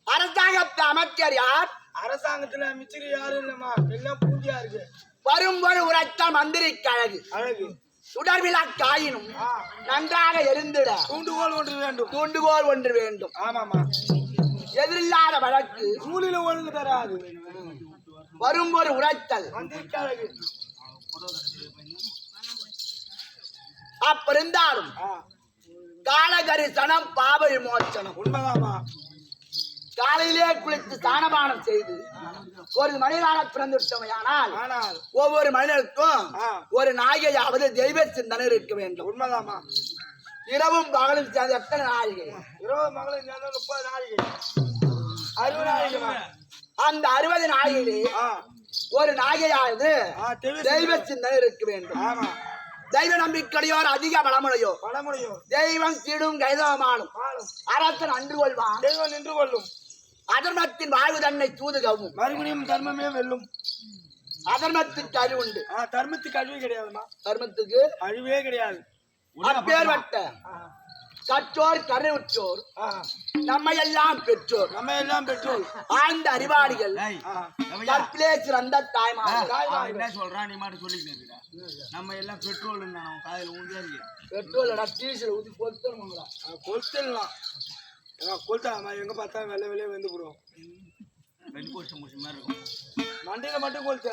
அரசாங்க அமைச்சர் யார்? அரசாங்கத்துல மிச்சரி யாரும் இல்லம்மா, எல்லாம் பூண்டியா இருக்கு. வரும்போது உரைத்தால் மந்திரிக்கு அழகு அழகு சுடர்விழா காயினும் நன்றாக எரிந்திட தூண்டுகோல் ஒன்று வேண்டும். தூண்டுகோல் ஒன்று வேண்டும். ஆமாமா, எதிரில்லாத வழக்கு சூழில ஒழுங்கு தராது. வரும்போது உரைத்தல் மந்திரிக்கு அழகு. அப்படிருந்தாலும் காலகரிசனம் பாப விமோச்சனம். உண்மைதாமா. காலையிலே குளித்து ஸ்நானபானம் செய்து ஒரு மனிதனாக பிறந்துவிட்டோமையானால் ஒவ்வொரு மனிதனுக்கும் ஒரு நாயகியாவது தெய்வ சிந்தனை இருக்க வேண்டும். உண்மைதாமா. இரவும் பகலும் சேர்ந்து எத்தனை நாயகி? இரவும் பகலும் சேர்ந்து 30 நாயகி, 60 நாயகி. அந்த 60 நாயகிலே ஒரு நாயகியாவது தெய்வ சிந்தனை இருக்க வேண்டும். ஆமா. தெய்வ நம்பிக்கையோர் அதிக பலமுடையோ தெய்வம் கீடும் கைதவமானும் அரசன் அன்று கொள்வான், தெய்வம் நின்று கொள்ளும். அதர்மத்தின் வாழ்வு தன்னை தூதுகவும் மறுபடியும் தர்மமே வெல்லும். அதர்மத்துக்கு அழிவு உண்டு. தர்மத்துக்கு அழிவு கிடையாதுமா. தர்மத்துக்கு அழிவே கிடையாது. அப்பேற்பட்ட கற்றோர் கருவுற்றோர் நம்ம எல்லாம் பெற்றோர், நம்ம எல்லாம் பெற்றோர், ஆழ்ந்த அறிவாளிகள், கற்பிலே சிறந்த தாய்மார்கள். என்ன சொல்றான் நீ மாட்டு சொல்லிக்கிட்டு நம்ம எல்லாம் பெட்ரோல் காலையில ஊந்தியா பெட்ரோல் டீசல் ஊற்றி கொளுத்தலாம். கொளுத்தாமா எங்க பார்த்தா வெள்ளை வெளியே வந்து போடுவோம். மண்டையில மட்டும் கொளுத்த.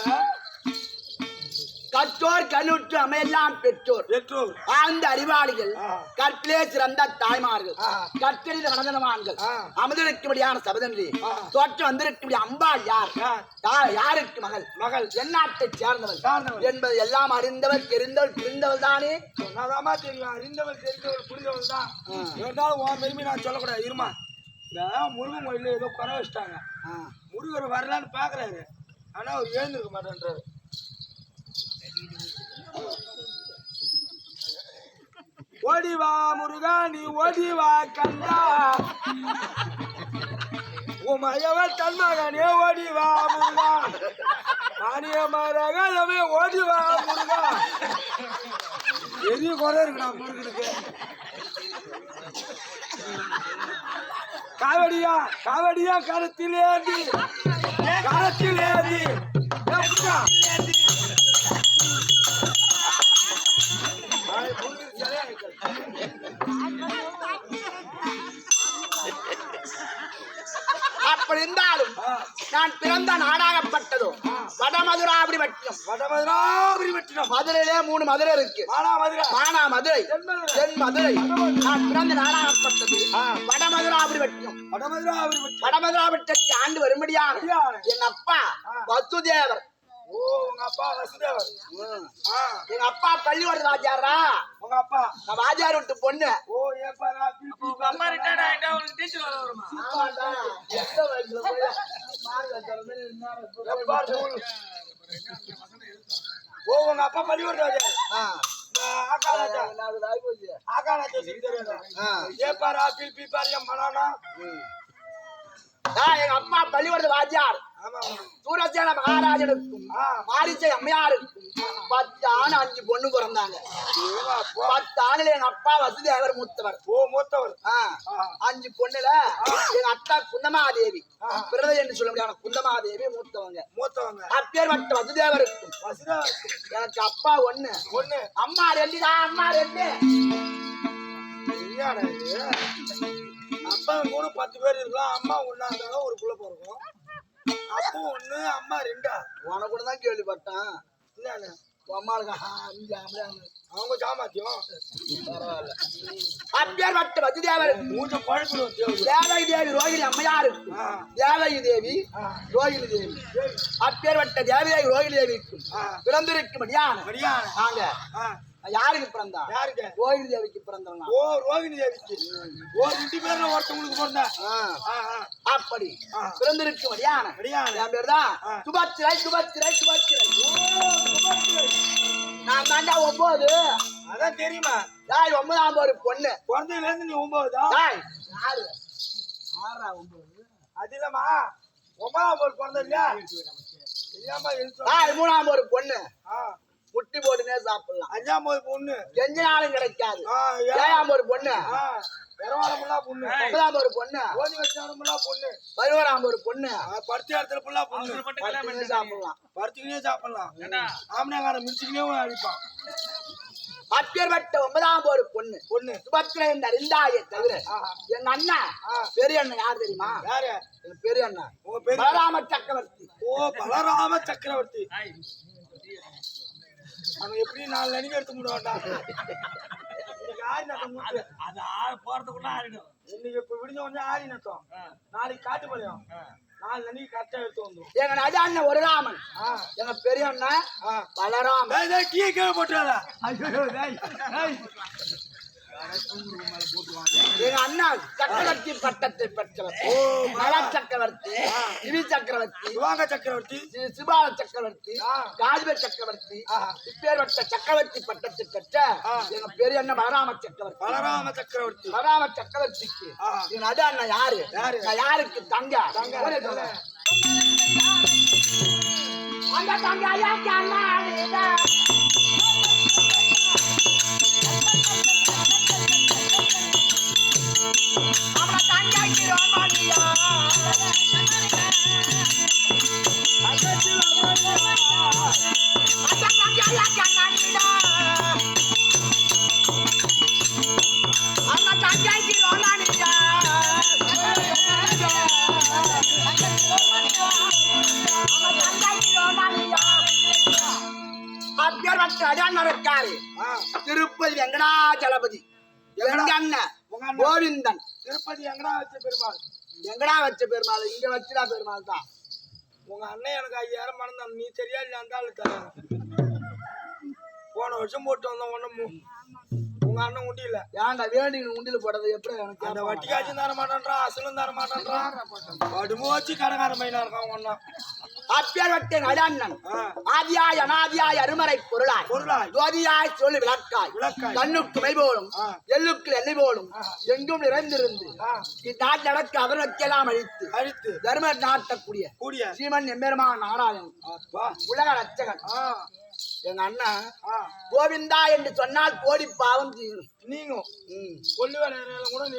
கற்றோர் கண்ணுற்று அமையெல்லாம் பெற்றோர் பெற்றோர், ஆழ்ந்த அறிவாளிகள், கற்பிலே சிறந்த தாய்மார்கள், கற்றறிந்த வனதனவான்கள், அமுதிருக்கும்படியான சபதன்றி தோற்று வந்திருக்கும்படி அம்பாள் யார், யாருக்கு மகள், மகள் எந்நாட்டை சேர்ந்தவள் என்பது எல்லாம் அறிந்தவர் தெரிந்தவள் புரிந்தவள் தானே. சொன்னாதாமா தெரியும். அறிந்தவள் தெரிந்தவள் புரிந்தவள் தான். இருந்தாலும் உன் பெருமை நான் சொல்லக்கூடாது. இருமா, இந்த முருகன் கோயில ஏதோ குறை வச்சிட்டாங்க. முருகர் வரலான்னு பாக்குறாரு, ஆனா அவர் எழுந்திருக்க மாட்டேன்றாரு. ஓடிவா முருகா நீ ஓடிவா கண்டா, உமையவள் தன்மகனே ஓடிவா முருகா, மானிய மரகமே ஓடிவா முருகா. எதையும் குறை இருக்குடா முருகனுக்கு. காவடியா காவடியா கரத்திலேந்தி கரத்திலேந்தி அப்படி இருந்தாலும் நான் பிறந்த நாடாகப்பட்டதோ வடமதுராபுரி வட்டினம். வடமதுராபுரி வட்டினம். மதுரையிலே 3 மதுரை இருக்கு. மானா மதுரை, தென் மதுரை. நான் பிறந்த நாடாகப்பட்டது வடமதுராபுரி வட்டினம். வடமதுராபுரத்திற்கு ஆண்டு வரும்படியான என் அப்பா வசுதேவர். ஓ, உங்க அப்பா வசுதேவர். எங்க அப்பா பள்ளிக்கூட வாத்தியாரா. உங்க அப்பா நான் வாத்தியார் விட்டு பொண்ணு. ஓ, ஏப்பா அம்மா ரிட்டையர்ட் ஆயிட்டா உங்களுக்கு டீச்சர் வேலை வருமா? ஓ, உங்க அப்பா பள்ளிக்கூட வாத்தியார். எங்க அப்பா பள்ளிக்கூட வாத்தியார். சூரசேன மகாராஜனுக்கும் மாரிசை அம்மையாருக்கும் 10 ஆண் 5 பொண்ணு பிறந்தாங்க. 10 ஆணுல எங்க அப்பா வசுதேவர் மூத்தவர். ஓ, மூத்தவர். 5 பொண்ணுல எங்க அத்தா குந்தமாதேவி, பிறதை என்று சொல்ல முடியாத குந்தமாதேவி மூத்தவங்க. அப்பேற்பட்ட வசுதேவருக்கும் எனக்கு அப்பா ஒண்ணு அம்மா 2 தான். அம்மா 2. அப்பா கூட 10 பேர் இருக்கலாம். அம்மா ஒண்ணா இருந்தாலும் ஒரு புள்ள பிறக்கும். அப்போ 1 அம்மா 2. உனக்கு கூட தான் கேள்விப்பட்டேன். அம்மாளுக்கு 5 அவங்க சாமாத்தியம். பரவாயில்ல. அப்பேற்பட்ட வசுதேவர் மூஞ்ச குழப்பிடும். தேவகி தேவி ரோகிணி அம்மையாருக்கு, தேவகி தேவி ரோகிணி தேவி. அப்பேற்பட்ட தேவகி ரோகிணி தேவிக்கும் பிறந்திருக்கும்படியான நாங்க யாருக்கு பிறந்தா? யாருக்கு? ரோகிணி தேவிக்கு பிறந்தவங்க. ஓ, ரோகிணி தேவிக்கு. ஓ, 2 பேர்ல ஒருத்தவங்களுக்கு பிறந்தா. அப்படி பிறந்திருக்கும்படியான என் பேர் தான் சுபத்திரை. நான் தாண்டா 9. அதான் தெரியுமா? 9ஆம் ஒரு பொண்ணு. பிறந்ததுல இருந்து நீ 9 யாரு? 9. அது இல்லம்மா, 9ஆம் ஒரு பிறந்தது இல்லையா? 3ஆம் ஒரு பொண்ணு. முட்டி போட்டுனே சாப்பிடலாம். 5ஆம் ஒரு பொண்ணு எந்த நாளும் கிடைக்காது. 7ஆம் ஒரு பொண்ணு பெருவாளமுல்லா பொண்ணு 9ஆம் ஒரு பொண்ணு ஓதி வச்சாரமுல்லா பொண்ணு 11ஆம் ஒரு பொண்ணு பருத்தி இடத்துல ஃபுல்லா பொண்ணு சாப்பிடலாம் பருத்திக்கினே சாப்பிடலாம் ஆமனாக்கார மிதிச்சுக்கினே அடிப்பான் அப்பேற்பட்ட 9ஆம் ஒரு பொண்ணு சுபத்திரை என்று அறிந்தாயே தவிர எங்க அண்ணா பெரிய அண்ணன் யார் தெரியுமா? யாரு? எங்க பெரிய அண்ணா உங்க பேரு பலராம சக்கரவர்த்தி. ஓ பலராம சக்கரவர்த்தி. அவன் எப்படி 4 அணிக்கு எடுத்து முடிவான்டா. இன்னைக்கு ஆரி நட்டம் முடிச்சு அது போறதுக்குள்ள ஆறிடும். இன்னைக்கு இப்ப விடிஞ்ச உடனே ஆரி நட்டம், நாளைக்கு காட்டுப்பாளையம் 4 அணிக்கு கரெக்டா எடுத்து வந்துடும். எங்க நடு அண்ணன் ஒரு ராமன், எங்க பெரிய அண்ணன் பலராமன். டீ கீழே போட்டுறாங்க. எங்க அண்ணா சக்கரவர்த்தி பட்டத்தை பெற்றவர். மல சக்கரவர்த்தி, திவி சக்கரவர்த்தி, சிவாங்க சக்கரவர்த்தி, சிபால சக்கரவர்த்தி, காஜிப சக்கரவர்த்தி, இப்பேற்பட்ட சக்கரவர்த்தி பட்டத்தை பெற்ற எங்க பெரிய அண்ணன் பலராம சக்கரவர்த்தி. பலராம சக்கரவர்த்தி. பலராம சக்கரவர்த்திக்கு எங்க நடு அண்ணன் யாரு? யாருக்கு தங்க? அந்த தங்க நடக்காரு திருப்பதி வெங்கடாஜலபதி எங்க அண்ணன் கோவிந்தன். திருப்பதி எங்கடா வச்ச பெருமாள்? எங்கடா வச்ச பெருமாள்? இங்க வச்சுடா பெருமாள் தான். உங்க அண்ணன் எனக்கு 5000 மறந்தான். நீ சரியா இல்ல அந்த ஆளு தர. போன வருஷம் போட்டு வந்தோம் ஒண்ணும் உங்க அண்ணன் உண்டியில ஏன்டா வேண்டி உண்டியில போடுறது எப்படி? எனக்கு அந்த வட்டி காய்ச்சும் தர மாட்டான்றான், அசலும் தர மாட்டான்றான். கடும வச்சு கடைக்கார மைனா இருக்கான் ஒன்னா. அப்பேற்பட்ட நடாண்ணன் ஆதியாய் அனாதியாய் அருமறை பொருளாய் ஜோதியாய் சொல்லி விளக்காய் கண்ணுக்கு மை போலும் எள்ளுக்கு எண்ணெய் போலும் எங்கும் நிறைந்திருந்து இந்நாட்டு நடக்க அவர்களுக்கெல்லாம் அழித்து தர்ம நாட்டக்கூடிய சீமன் எம்பெருமான் நாராயணன் உலக ரட்சகன் எங்க அண்ணன் கோவிந்தா என்று சொன்னால் கோடி பாவம் நீங்கும்.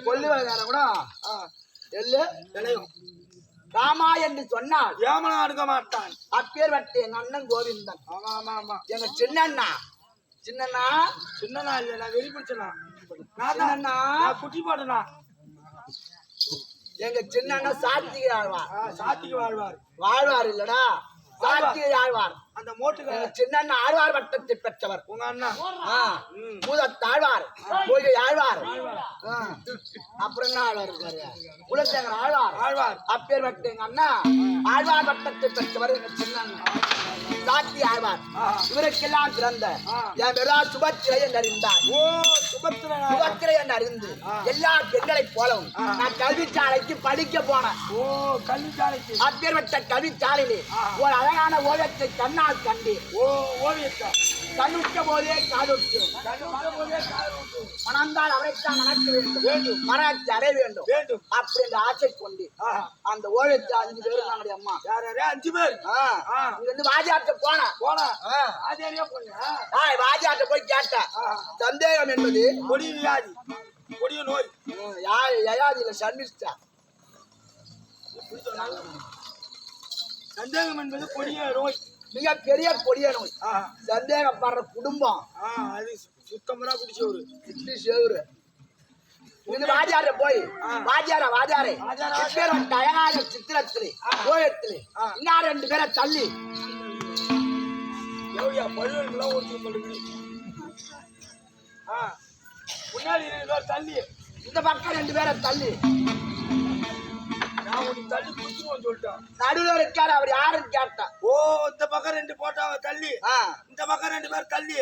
கொல்லுவேல கூட எள்ளு விளையும். ராமா என்று சொன்னால் ஏமனா எடுக்க மாட்டான். அப்பேற்பட்ட எங்க அண்ணன் கோவிந்தன். ஆமா ஆமா ஆமா. எங்க சின்னண்ணா சின்னண்ணா இல்ல, நான் வெறி பிடிச்சனா சின்னண்ணா குட்டி போட்டனா. எங்க சின்னண்ணா சாத்திகை ஆழ்வார். சாத்திகை வாழ்வார். வாழ்வார் இல்லடா, சாத்திகை ஆழ்வார். அந்த மோட்டுக்கு சின்ன ஆழ்வார் வட்டத்தை பெற்றவர் உங்க அண்ணா. பூதத்தாழ்வார், பொய்கை ஆழ்வார், அப்புறம் என்ன ஆழ்வார் இருக்காரு? குலசேகர் ஆழ்வார். அப்பேற்பட்ட எங்க அண்ணா ஆழ்வார் வட்டத்தை பெற்றவர் எங்க சின்ன சாத்தி ஆழ்வார். இவருக்கெல்லாம் பிறந்த என் பேரா சுபத்திரை என்று அறிந்தார். ஓ சுபத்திரை என்று அறிந்து எல்லா பெண்களை போலவும் நான் கல்விச்சாலைக்கு படிக்க போனேன். ஓ கல்விச்சாலைக்கு. அப்பேற்பட்ட கல்விச்சாலையிலே ஒரு அழகான ஓவியத்தை கண்ணால் கண்டு ஓவியத்தை கண்ணுற்ற போதே காதுற்று மணந்தால் அவரைத்தான் மணக்க வேண்டும், மரணத்தை அடைய வேண்டும் அப்படி என்ற ஆசை கொண்டு அந்த ஓவியத்தை 5 பேரும் நாங்களுடைய அம்மா. யார் 5 பேர்? இங்க இருந்து வாஜாட்ட போன வாஜாட்ட போய் கேட்டேன். சந்தேகம் என்பது கொடிய வியாதி, கொடிய நோய். யயாதியில சர்மிஸ்டா. சந்தேகம் என்பது கொடிய நோய், மிக பெரிய கொடிய நோய். சந்தேகப்படுற குடும்பம் அது சுத்தமரா குடிச்சவரு இட்லி சேவரு. வாஜார போய் வாஜாரே அழகான சித்திரத்திலே கோயத்திலே இன்னும் 2 பேரை தள்ளி பழுவெல்லாம் ஒரு முன்னாடி 2 பேர் தள்ளி, இந்த பக்கம் 2 பேரை தள்ளி நான் உனக்கு தள்ளி குடிச்சுன்னு சொல்லிட்டேன். நடுவில் இருக்காரு, அவர் யாருன்னு கேட்டேன். ஓ இந்த பக்கம் 2 போட்டாவ தள்ளி, இந்த பக்கம் 2 பேர் தள்ளி,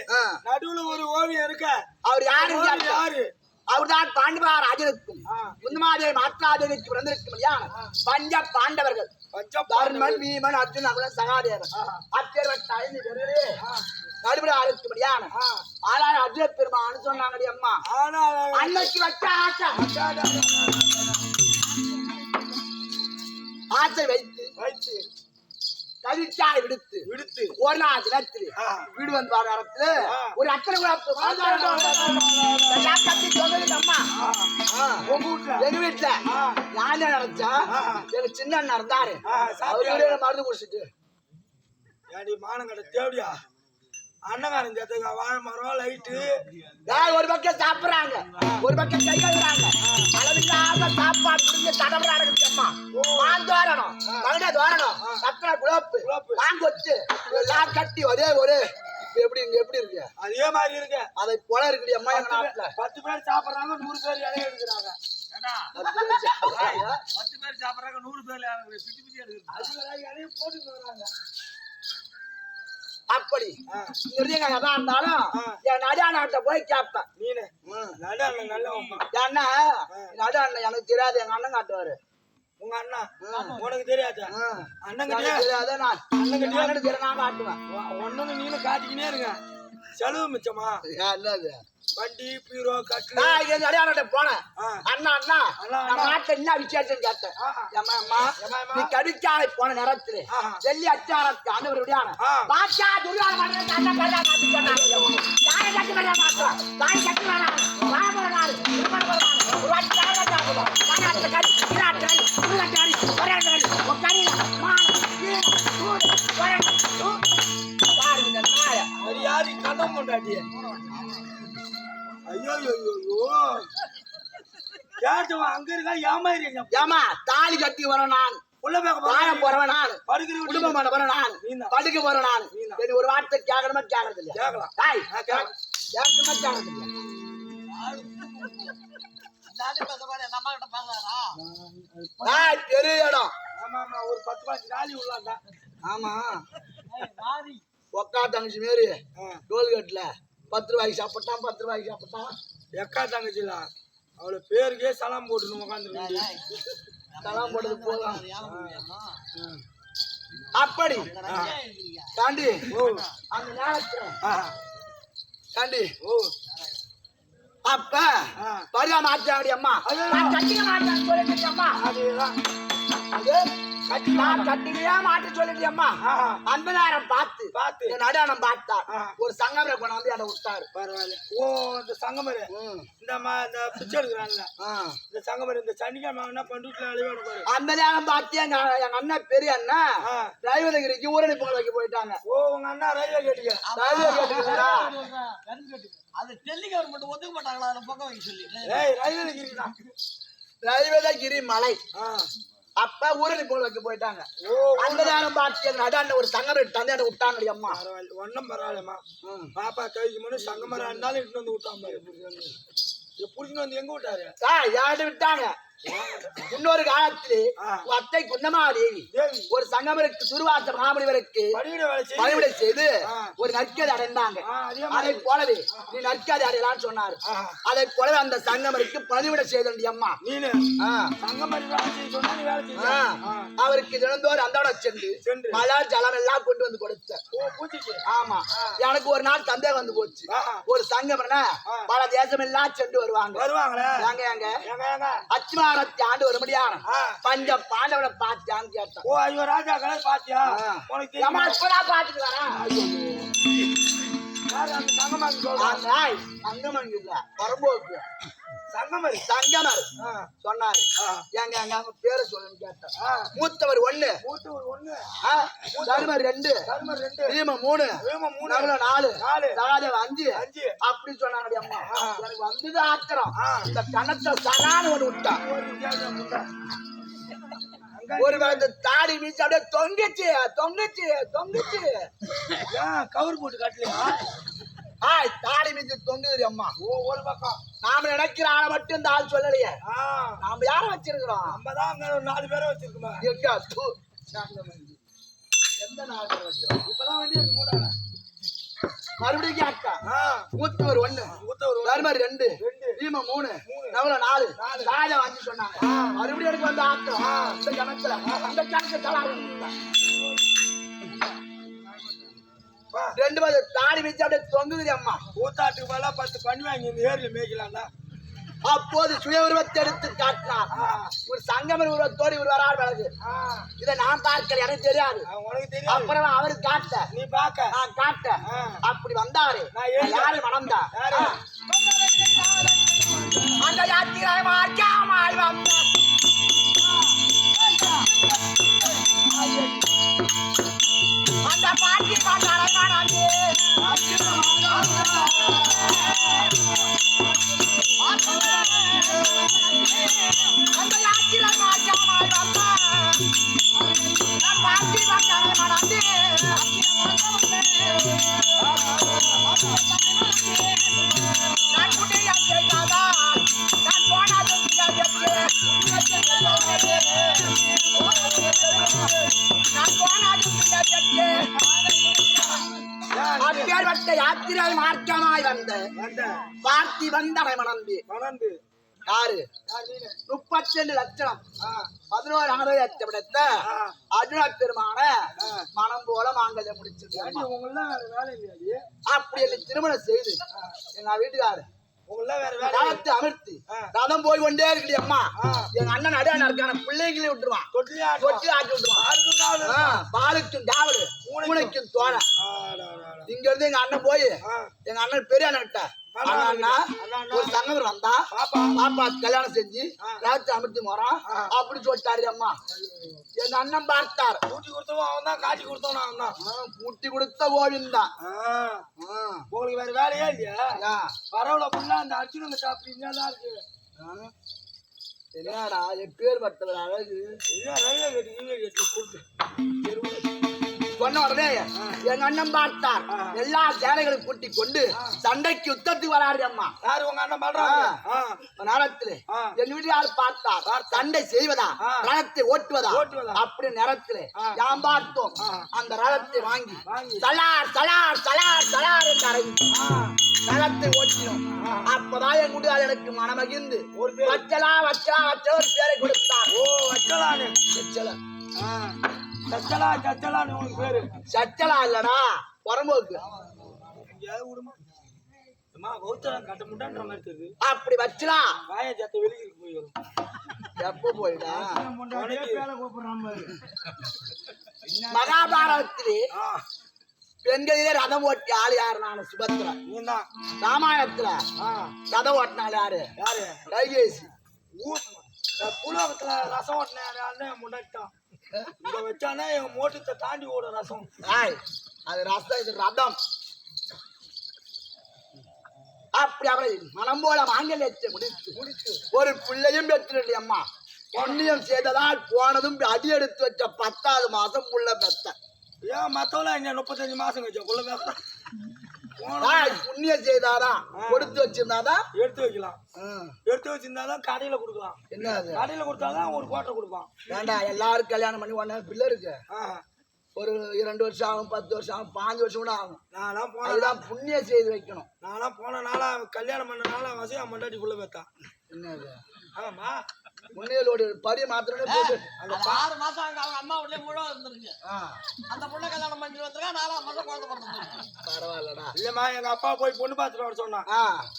நடுவுல ஒரு ஓவியம் இருக்க. அவர் யாரு? அவர்தான் பாண்டிவா ராஜனுக்கும் குந்தமாதேவி மாத்ராதேவிக்கு பிறந்திருக்கும் பஞ்ச பாண்டவர்கள். தர்மன், பீமன், அர்ஜுன், அகுலன், சகாதேவன். அப்பேற்பட்ட 5 பேரு நடுவில் இருக்கும்படியான ஆனால் அர்ஜுன பெருமான்னு சொன்னாங்கடி அம்மா. அன்னைக்கு வச்ச ஆசை வைத்து கவிச்சாய் விடுத்து விடுத்து ஒரு நாள் தினத்தில் வீடு வந்து வர நேரத்துல ஒரு அக்கறை அம்மா உங்க வீட்டுல எங்க வீட்டுல நான் நினைச்சா எங்க சின்ன அண்ணன் இருந்தாரு அவரு மருந்து குடிச்சிட்டு ஏடி மானங்கட தேவடியா அன்னகாரம் சேர்த்துக்க வாழை மரம் லைட்டு ஒரு பக்கம் சாப்பிடுறாங்க ஒரு பக்கம் கை கழுவுறாங்க அளவில்லாத சாப்பாடு முடிஞ்சு தடவுறாங்க அம்மா மாந்தோரணும் மகனே தோரணும் சக்கரை குழப்பு மாங்கொச்சு எல்லாம் கட்டி ஒரே ஒரு எப்படி இங்க எப்படி இருக்கு அதே மாதிரி இருக்கு அதை போல இருக்கு அம்மா எங்க நாட்டுல 10 பேர் சாப்பிடுறாங்க 100 பேர் இலைய எடுக்கிறாங்க 10 பேர் சாப்பிடுறாங்க 100 பேர் பிச்சு பிச்சு எடுக்கிறாங்க இலைய போட்டுட்டு வராங்க அப்படி எதா இருந்தாலும் என் நடு அண்ணாட்ட போய் கேட்பேன் நீனு நடு அண்ணன் நல்லவம்மா ஏன்னா நடு அண்ணன் எனக்கு தெரியாது எங்க அண்ணன் காட்டுவாரு உங்க அண்ணா உனக்கு தெரியாது அண்ணன் தெரியாத நான் அண்ணன் தெரியாது நான் காட்டுவேன் ஒன்னு நீனு காட்டிக்கினே இருங்க செலவு மிச்சமா என்னது வண்டி பீரோ கட்டு அடையாள போனேன் அண்ணா அண்ணா நாட்டுல என்ன விசேஷம் கேட்டேன் நீ கடிக்காலை போன நேரத்துல வெள்ளி அச்சாரத்து ஆண்டவருடையான பாட்சா துரியாத யாரு கதம் கொண்டாடி ஐயோ கேட்டவன் அங்க இருக்கா ஏமாறீங்க ஏமா தாலி கட்டி வரேன் நான் உள்ள போறவன் நான் படுக்கிற குடும்பம் பண்ண போறேன் நான் படுக்க போறேன் நான் ஒரு வார்த்தை கேட்கணுமா கேட்கறது இல்ல கேட்கலாம் கேட்கணுமா கேட்கறது இல்ல பெரிய இடம் ஆமா ஆமா ஒரு 10-15 நாளி உள்ளாண்டா ஆமா ஒக்கா தங்கச்சி மாரி டோல்கேட்ல 10 ரூபாய்க்கு சாப்பிட்டான் 10 ரூபாய்க்கு சாப்பிட்டான் எக்கா தங்கச்சில அவளை பேருக்கே சலாம் போட்டு உட்காந்துருக்கு சலாம் போட்டது போகலாம் அப்படி காண்டி அந்த நேரத்துல காண்டி அப்ப பரியா மாற்றாடி அம்மா கட்டிக்க மாட்டான்னு சொல்லிட்டு அம்மா அதுதான் கட்டிலையா மாட்டு சொல்லிட்டு அம்மா 50,000 பார்த்து என் அடையாளம் பார்த்தா ஒரு சங்கமரை கொண்டாந்து அதை விட்டாரு பரவாயில்ல ஓ இந்த சங்கமரை இந்த பிச்சை எடுக்கிறான்ல இந்த சங்கமரை இந்த சனிக்கிழமை என்ன பண்ருட்டுல அழிவாடு 50,000 பார்த்து எங்க அண்ணன் பெரிய அண்ணா ரயில்வேகிரிக்கு ஊரணி பொங்கல் வைக்க போயிட்டாங்க ஓ உங்க அண்ணா ரயில்வே கேட்டுக்க அது டெல்லி கவர்மெண்ட் ஒத்துக்க மாட்டாங்களா அந்த பக்கம் வைக்க சொல்லி ரயில்வேகிரி மலை அப்ப ஊரணி பொங்கல் வைக்க போயிட்டாங்க 50,000 பார்த்து நடாண்ட ஒரு சங்கமரை தந்தையாட விட்டாங்க அம்மா ஒன்னும் பரவாயில்லம்மா பாப்பா கழிச்சு முன்னு சங்கமரா இருந்தாலும் இட்டு வந்து விட்டாம புடிச்சுன்னு வந்து எங்க விட்டாரு யாரு விட்டாங்க இன்னொரு காலத்திலே அத்தை குந்தமாதேவி ஒரு சங்கமருக்கு துருவாச மாமனிவருக்கு பணிவிடை செய்து ஒரு நற்கதை அடைந்தாங்க. அதை போலவே நீ நற்கதை அடையலான்னு சொன்னாரு. அதை போலவே அந்த சங்கமருக்கு பணிவிடை செய்த அம்மா அவருக்கு தினந்தோறும் அந்தோட சென்று மலர் ஜலம் எல்லாம் கொண்டு வந்து கொடுத்த. ஆமா, எனக்கு ஒரு நாள் சந்தேகம் வந்து போச்சு. ஒரு சங்கமர்னா பல தேசம் எல்லாம் சென்று வருவாங்க. அச்சுமானத்தை ஆண்டு வர முடியாது பஞ்ச பாண்டவனை பாத்தியான்னு கேட்டேன். ஓ ஐயோ ராஜா கலை பாத்தியா பாத்துட்டு வரேன். சங்கமன் வரம்போக்கு சங்கமர் சொன்னாரு. எங்க எங்க அவங்க பேரை சொல்லுன்னு கேட்டேன். மூத்தவர் 1, தர்மர் 2, பீமன் 3, நகுலன் 4, சகாதேவன் 5 அப்படி சொன்னாங்க. அம்மா எனக்கு வந்தது ஆத்திரம். இந்த கணத்தை சரான்னு ஒண்ணு விட்டான். ஒரு தாடி மீச்சு அப்படியே தொங்குச்சு கவுர் போட்டு காட்டலையா? தாடி மீச்சு தொங்குது அம்மா. ஒரு பக்கம் நாம நினைக்கிற ஆளை மட்டும் இந்த ஆள் சொல்லலையே. நாம யார வச்சிருக்கிறோம்? நம்ம தான் அங்க 4 பேரை வச்சிருக்கோம். எந்த 4 பேரை வச்சிருக்கோம்? இப்பதான் வண்டி வந்து மூடாங்க. மறுபடியும் கேட்டா மூத்தவர் 1, தர்மர் 2, பீமன் 3, நகுலன் 4, சகாதேவன் 5 சொன்னாங்க. மறுபடியும் எனக்கு வந்து ஆட்டம். இந்த கணக்குல அந்த கணக்கு தலாக 2 தாடி வச்சு அப்படியே தொங்குது அம்மா. கூத்தாட்டுக்கு மேல 10 பண்ணி வாங்கி இந்த ஏரியில மேய்க்கலாம்டா. அப்போது சுய உருவத்தை எடுத்து காட்டினார். ஒரு சங்கமர் உருவத்தோடு இவர் வரார் விலகு. இதை நான் பார்க்கல, எனக்கு தெரியாது. உனக்கு தெரியும். அப்புறம் அவரு காட்ட, நீ பாக்க நான் காட்ட. அப்படி வந்தாரு. யாரு மணந்தா? அந்த யாத்திரை மாற்றாமாய் வந்த அந்த பாட்டி பாட்டாரை மணந்து அந்த யாத்திரை மாற்றாமாய் வந்த பாட்டி பாட்டாரை மணந்து நான் குட்டியை கேட்காதா நான் போனது நான் போனது அப்பேற்பட்ட யாத்திரை மார்க்கமாய் வந்த பார்த்தி வந்தனை மணந்து யாரு 32 லட்சம் 11 லட்சம் எடுத்த அர்ஜுன பெருமான மனம் போல மாங்கல்யம் முடிச்சிருக்காங்க. அப்படி என்னை திருமணம் செய்து எங்க வீட்டுக்காரு ரதத்தை அமர்த்தி ரதம் போய் கொண்டே இருக்குது. அம்மா எங்க அண்ணன் அடையாளம் இருக்கான பிள்ளைகளையும் விட்டுருவான், தொட்டில ஆட்டி விட்டுருவான். பாலுக்கும் காவலு பூனைக்கும் தோண. இங்க இருந்து எங்க அண்ணன் போய் எங்க அண்ணன் பெரிய அண்ணன் அண்ணா ஒரு சங்கர் வந்தா பாப்பா கல்யாணம் செஞ்சு ரதத்தை அமர்த்தி போறான் அப்படி சொல்லிட்டாரு. அம்மா எங்க அண்ணன் பார்த்தார். ஊட்டி கொடுத்தவன் அவன் தான், காட்சி கொடுத்தவன் அவன் தான். ஊட்டி கொடுத்த கோவிந்த் தான். உங்களுக்கு வேற வேலையே இல்லையா? பரவல ஃபுல்லா அந்த அர்ஜுனங்க சாப்பிட்டீங்க தான் இருக்கு. என்னடா எப்பேர் பட்டவர் அழகு. சொன்ன உடனே எங்க அண்ணன் பார்த்தார். எல்லா சேனைகளும் கூட்டிக் கொண்டு சண்டைக்கு யுத்தத்துக்கு வராரு. அம்மா யாரு உங்க அண்ணன் பண்றாங்க? நேரத்துல எங்க வீட்டு யாரு பார்த்தார் சண்டை செய்வதா ரதத்தை ஓட்டுவதா அப்படி நேரத்துல யாம் பார்த்தோம். அந்த ரதத்தை வாங்கி சலார் சலார் சலார் சலார் என்று அறைந்து ரதத்தை ஓட்டினோம். அப்பதான் என் குடியால் எனக்கு மனமகிழ்ந்து ஒரு வச்சலா வச்சலா வச்ச ஒரு பேரை கொடுத்தார். ஓ வச்சலான்னு வச்சலா சச்சலா சச்சலான்னு உனக்கு பேரு? சச்சலா இல்லடா புறம்போக்கு. கட்ட முட்டான்ற மாதிரி தெரியுது. அப்படி வச்சலாம் வாய ஜத்த வெளியே போயிடும். எப்ப போயிடா மகாபாரதத்திலே பெண்களிலே ரதம் ஓட்டி ஆளு யாரு? நான் சுபத்ரா. நீதான். ராமாயணத்துல ரதம் ஓட்டினாள் யாரு? யாரு? கைகேசி. புலகத்துல ரசம் ஓட்டின முன்னாடிட்டான். இங்க வச்சானே எங்க மோட்டத்தை தாண்டி ஓட ரசம். அது ரசம், இது ரதம். அப்படி அவளை மனம் போல மாங்கல்யத்தை முடித்து ஒரு பிள்ளையும் பெற்று. அம்மா பொண்ணியம் செய்ததால் போனதும் அடி எடுத்து வச்ச 10வது மாசம் புள்ள பெத்த. ஏன் மத்தவள இங்க 35 மாசம் வச்ச புள்ள பெத்த? புண்ணியம் செய்தாதான் கொடுத்து வச்சிருந்தாதான் எடுத்து வைக்கலாம். எடுத்து வச்சிருந்தாதான் கடையில கொடுக்கலாம். என்ன கடையில கொடுத்தாதான் ஒரு கோட்டை கொடுப்பான். ஏண்டா எல்லாரும் கல்யாணம் பண்ணி ஒண்ணு பிள்ளை இருக்கு. ஒரு 2 வருஷம் ஆகும், 10 வருஷம் ஆகும், 5 வருஷம் கூட ஆகும். நான்லாம் போனதான் புண்ணியம் செய்து வைக்கணும். நான்லாம் போன நாளா கல்யாணம் பண்ண நாளா வசதி மண்டாட்டி புள்ள பெத்தான். என்னது? ஆமா முன்னையோட படி மாத்திரமே போட்டு அந்த 6 மாசம் அவங்க அம்மா வீட்லயே முழுவா இருந்திருக்கு. அந்த பொண்ணை கல்யாணம் பண்ணி வந்திருக்கா 4ஆம் மாசம் குழந்தை பிறந்திருக்கு. பரவாயில்லடா. இல்லம்மா எங்க அப்பா போய் பொண்ணு பார்த்துட்டு வர சொன்னா.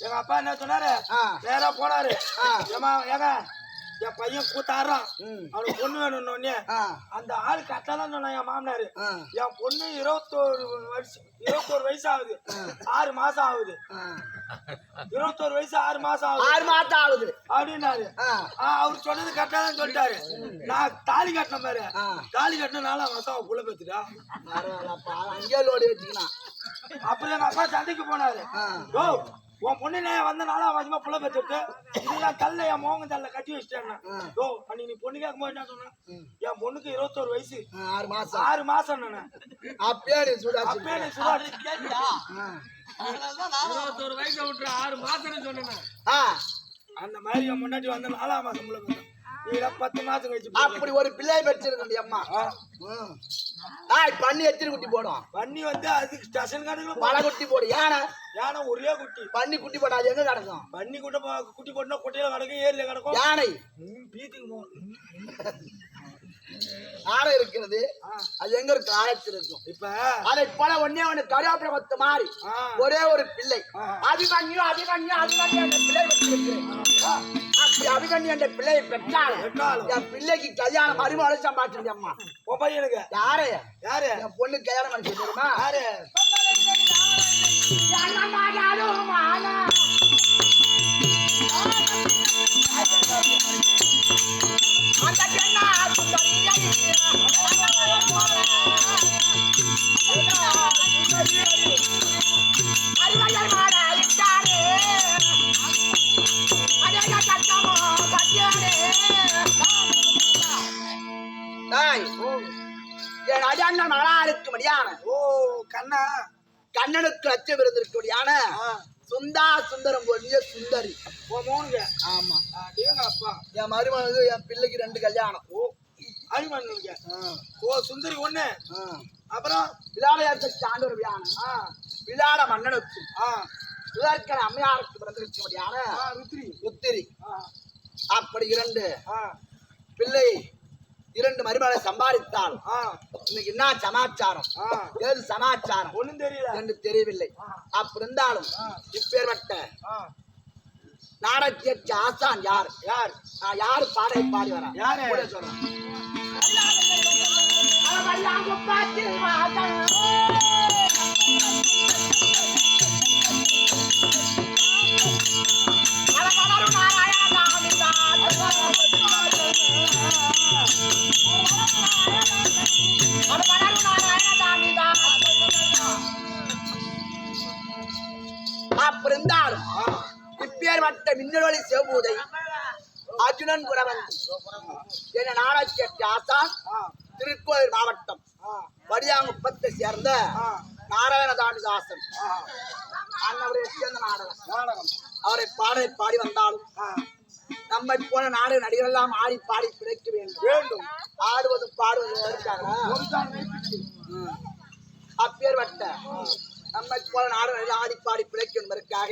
எங்க அப்பா என்ன சொன்னாரு? நேரா போனாரு. ஏமா ஏங்க என் பையன் கூத்தாடுறான், அவனுக்கு பொண்ணு வேணும்னு அந்த ஆள் கரெக்டாதான் சொன்னான் என் மாமனாரு. என் பொண்ணு 21 வயசு ஆகுது, 6 மாசம் ஆகுது. 21 வயசு 6 மாசம் ஆகுது அப்படின்னாரு. அவரு சொன்னது கரெக்டா தான் சொல்லிட்டாரு. நான் தாலி கட்டின பாரு, தாலி கட்டின 4ஆம் மாசம் அவன் புள்ள பெத்துட்டா. அங்கே லோடி வச்சுக்கலாம். அப்புறம் எங்க அப்பா சண்டைக்கு போனாரு. உன் பொண்ணு வந்த 4ஆம் மாசமா புள்ள பெற்றுட்டு இதுதான் தள்ள என் மோங்க தள்ள கட்டி வச்சுட்டேன். அன்னைக்கு நீ பொண்ணு கேட்கும் போது என்ன சொன்ன? என் பொண்ணுக்கு 21 வயசு 6 மாசம் அப்பயே நீ சுடா 21 வயசை விட்டு 6 மாசம் சொன்னேன். அந்த மாதிரி என் முன்னாடி வந்த 4ஆம் மாசம் புள்ள பெற்ற 10 மாசம் கழிச்சு அப்படி ஒரு பிள்ளை பெற்றிருக்க அம்மா. பண்ணி எத்தனை குட்டி போடும்? பண்ணி வந்து அதுக்கு ஸ்டேஷன் கணக்குல பல குட்டி போடும். யானை ஒரே குட்டி. பண்ணி குட்டி போடாது எங்க கிடக்கும்? பண்ணி குட்டி போட்டுனா குட்டியில கிடக்கும், ஏரியில கிடக்கும். யானை பீத்துக்கு நாடகம் இருக்கிறது அது எங்க இருக்கு ஆயத்தில் இருக்கும் இப்ப அதை போல ஒன்னே ஒண்ணு கருவேப்பிலை கொத்த மாதிரி ஒரே ஒரு பிள்ளை அபிமன்யு என்ற பிள்ளை வச்சிருக்கிறேன் அப்படி அபிமன்யு என்ற பிள்ளையை பெற்றால் என் பிள்ளைக்கு கல்யாணம் மருமகளை சம்பாதிச்சிருக்கேன் அம்மா உன் பையனுக்கு யாரு யாரு என் பொண்ணு கல்யாணம் பண்ணி தெரியுமா யாரு என் அஜாண்ணன் மகளா இருக்கும்படியான ஓ கண்ணா கண்ணனுக்கு லட்சம் இருந்திருக்கும்படியான சுந்தா சுந்தரம் போலிய சுந்தரி உன் மோனுங்க ஆமா அடேங்க அப்பா என் மருமகளுக்கு என் பிள்ளைக்கு 2 கல்யாணம் ஓ அபிமன்யுங்க ஓ சுந்தரி ஒண்ணு அப்புறம் விளையாட ஆண்டவர் விளையாட மன்னனுக்கு இதற்கன அம்மையாருக்கு பிறந்திருக்கும்படியான உத்திரி அப்படி 2 பிள்ளை 2 மருமகளை சம்பாதித்தால் இன்னைக்கு என்ன சமாச்சாரம் ஏது சமாச்சாரம் ஒண்ணும் தெரியல என்று தெரியவில்லை அப்படி இருந்தாலும் இப்பேற்பட்ட நாடகத்திற்கு ஆசான் யார் யார் யாரு பாடை பாடி வரா யாரு சொல்றேன் அப்படிருந்தாலும் இப்பேற்பட்ட மின்னலொளி சிவபூதை அர்ஜுனன் குரவந்தி என நாடகத்திற்கு ஆசான் திருக்கோயில் மாவட்டம் வடியாங்குப்பத்தை சேர்ந்த நாராயணதாண்டிதாசன் அன்னவரை சேர்ந்த நாடகம் அவரை பாடலை பாடி வந்தாலும் நம்மை போல நாடக நடிகர் எல்லாம் ஆடி பாடி பிழைக்க வேண்டும் ஆடுவதும் பாடுவதும் அப்பேற்பட்ட நம்மை போல நாடக ஆடி பாடி பிழைக்கும் என்பதற்காக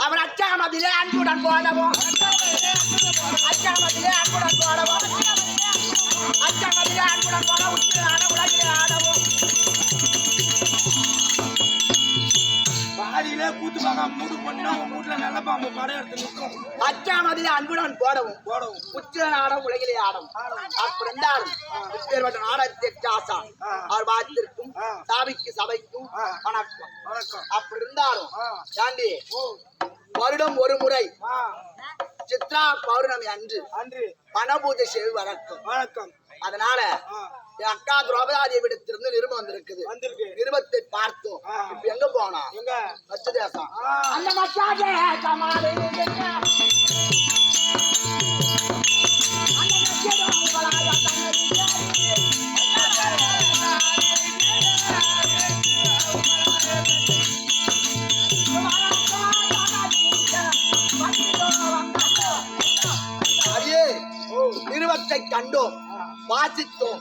அவர் அச்சாமதிலே அன்புடன் போடவும் அச்சாமதிலே அன்புடன் போடவும் அச்சாமதிலே அன்புடன் போட உச்சிலான உலகிலே ஆடவும் பாதியிலே கூத்து பாக்க மூடு பண்ணா உன் வீட்டுல நல்ல பாம்பு படம் எடுத்து நிற்கும் அச்சாமதிலே அன்புடன் போடவும் உச்சில நாடம் உலகிலே ஆடும் அப்படி இருந்தாலும் இப்பேற்பட்ட நாடகத்திற்கு ஆசான் அவர் பாத்திருக்கும் சாவிக்கு சபைக்கும் வணக்கம் வணக்கம் அப்படி இருந்தாலும் தாண்டி வருடம் ஒரு முறை சித்ரா பௌர்ணமி அன்று பணபூஜை செய்து வணக்கம் அதனால என் அக்கா திரௌபதி விடத்திலிருந்து நிருபம் வந்திருக்குது நிருபத்தை பார்த்தோம் இப்ப எங்க போனா எங்க மச்ச தேசம் அந்த மச்சாதே கமாலே நிருபத்தை கண்டோம் வாசித்தோம்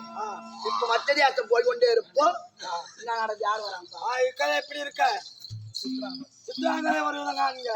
இப்ப மற்ற தேசம் போய் கொண்டே இருப்போம் என்ன நடந்து யார் வராங்க இக்கதை எப்படி இருக்க சித்தாங்களே வருவதாங்க நீங்க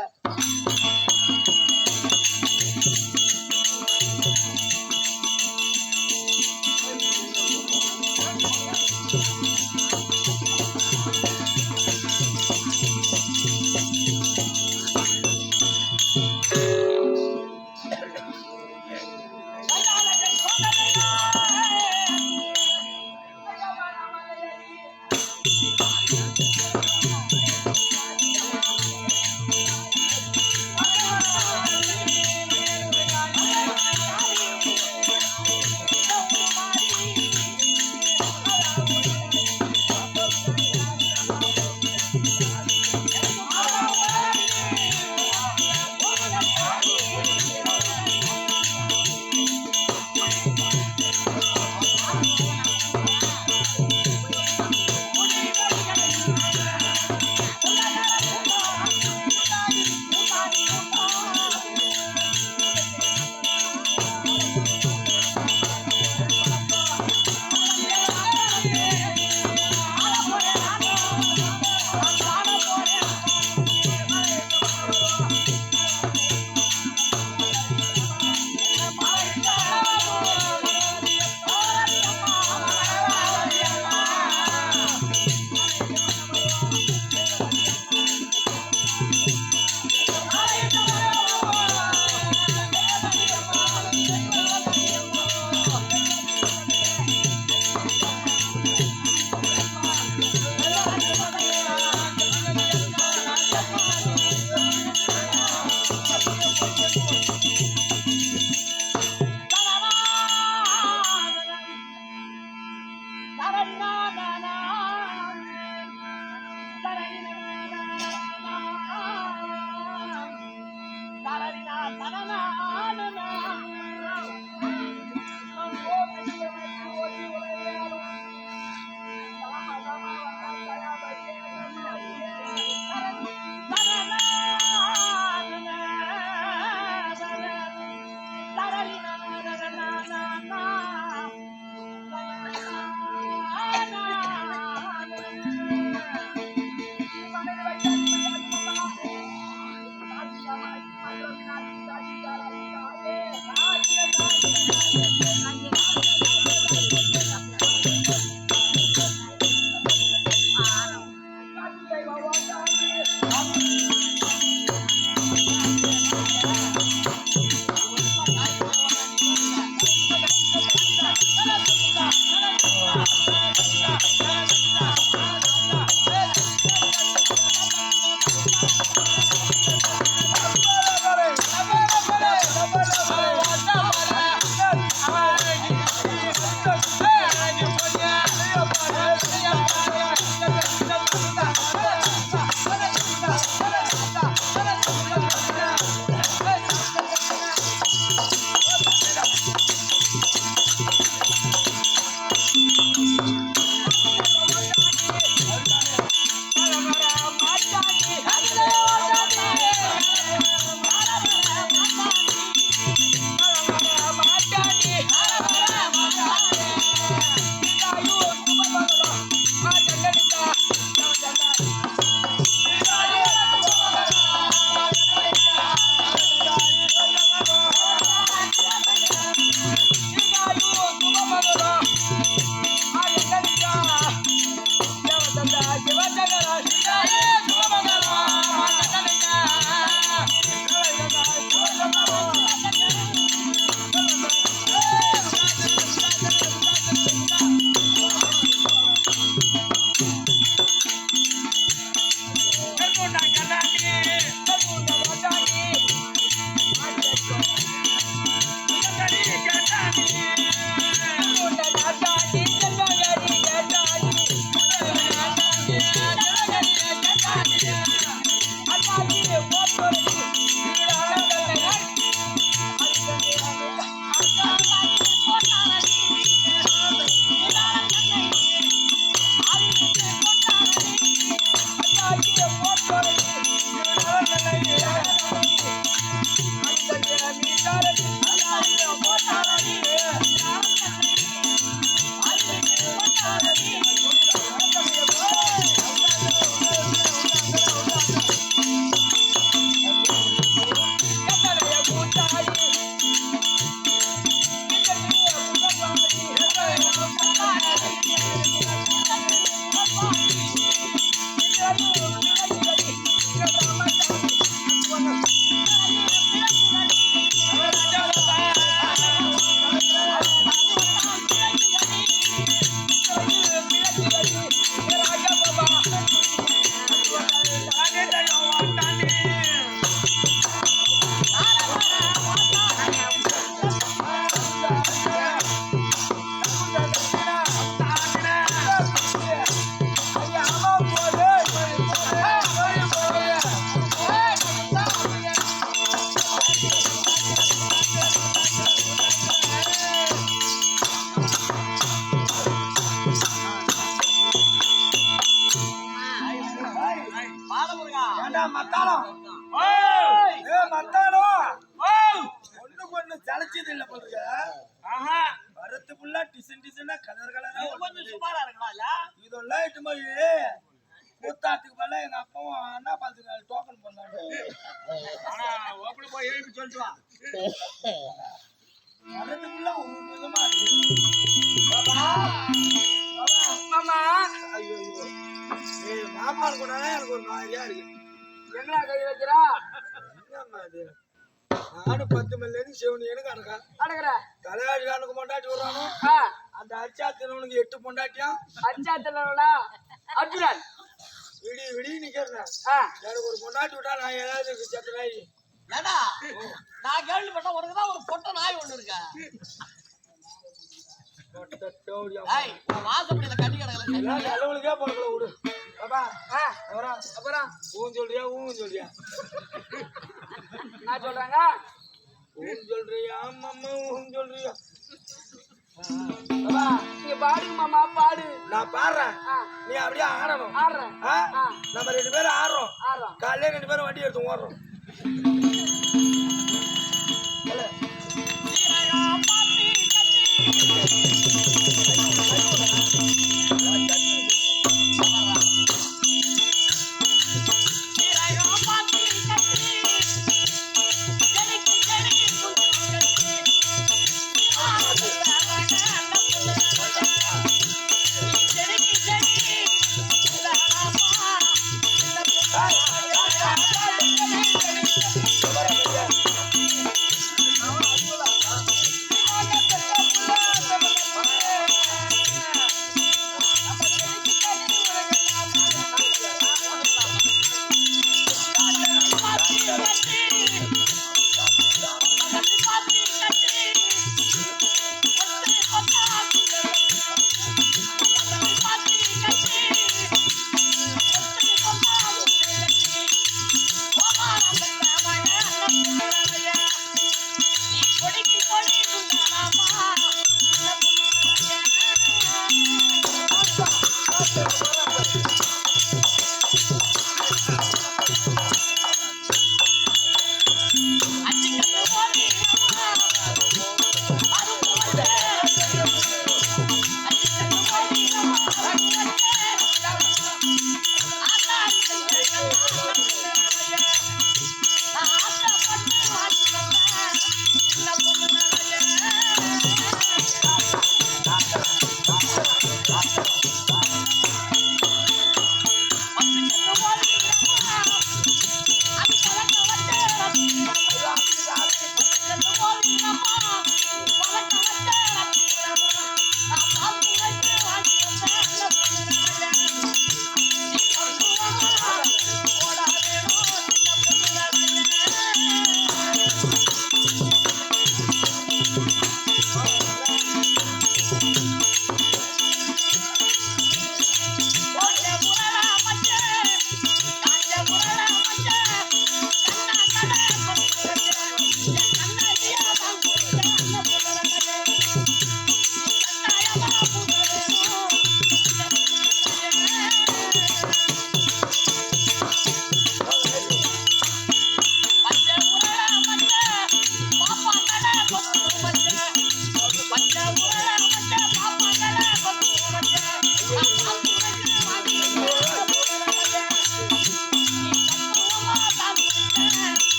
மத்தாளம் ஒண்ணுக்கு ஒண்ணு சளைச்சது இல்ல போலுங்க. வரத்து ஃபுல்லா டிசைன் டிசைனா கலர் கலரா இதெல்லாம் இட்டு போய் கூத்தாத்துக்கு மேல எங்க அப்பாவும் அண்ணா பாத்துக்க டோக்கன் பண்ணாங்க. சொல்லிட்டு வா வரத்து ஃபுல்லா ஒரு விதமா இருக்கு. மாமா ஐயோ மாமா கூட எனக்கு ஒரு மாதிரியா இருக்கு. எங்கடா கை வைக்கிறா? என்னம்மா அது? நானும் 10 மணிலேருந்து சிவனியனுக்கு அடக்குற தலையாடிக்கானுக்கு பொண்டாட்டி விடுறானோ அந்த அச்சாத்தினவனுக்கு 8 பொண்டாட்டியா அச்சாத்தினா அர்ஜுனன் விடி விடி நிக்கிறேன். எனக்கு ஒரு பொண்டாட்டி விட்டா நான் ஏதாவது செத்த நாய் ஏடா நான் கேள்விப்பட்ட உனக்குதான் ஒரு பொட்ட நாய் ஒண்ணு இருக்கா? வாசப்படியில கட்டி கிடக்கல அளவுக்கே பொறுக்கல விடு. பாப்பா அப்புறம் ஊன் சொல்றியா ஊன் சொல்றியா? நான் சொல்றாங்க ஊன் சொல்றியா அம்மா ஊன் சொல்றியா? நீ பாடுங்க மாமா பாடு. நான் பாடுறேன் நீ அப்படியே ஆடணும். நம்ம 2 பேரும் ஆடுறோம். காலையில 2 பேரும் வண்டி எடுத்து ஓடுறோம்.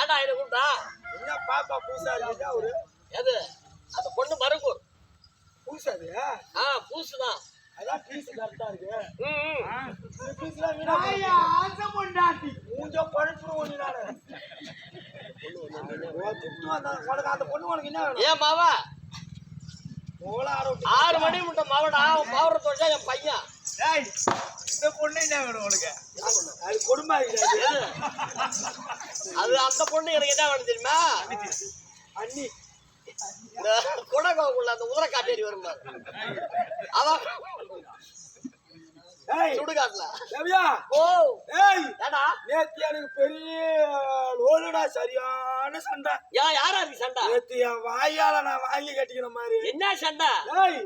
ஏன்டா இதை கூப்பிட்டா என்ன பாப்பா பூசா இருக்கா அவரு எது அந்த பொண்ணு மருங்கூர் பூசா அது பூசுதான் அதான் பீஸ் கரெக்டா இருக்கு ம் பீஸ்லாம் வீணா ஆசை பொண்டாட்டி மூஞ்ச பழுப்புருவோம் நீ நானு உனக்கு அந்த பொண்ணு உனக்கு என்ன வேணும் ஏன் மாவா மூளை 6 மணி முட்டை மாவடா அவன் மாவட்ட தொழிச்சா என் பையன் இந்த பொண்ணு என்ன வேணும் உனக்கு அது கொடுமை ஆகிடாது அது அந்த பொண்ணு எனக்கு என்ன வேணும் தெரியுமா அண்ணி இந்த குடகோக்குள்ள அந்த உதர காட்டேரி வரும் அதான் சுடுகாட்டுல ரவியா ஓ ஏய் ஏடா நேத்து எனக்கு பெரிய லோலுடா சரியான சண்டை யாரா இருக்கு சண்டை நேத்து என் வாயால நான் வாங்கி கட்டிக்கிற மாதிரி என்ன சண்டை ஏய்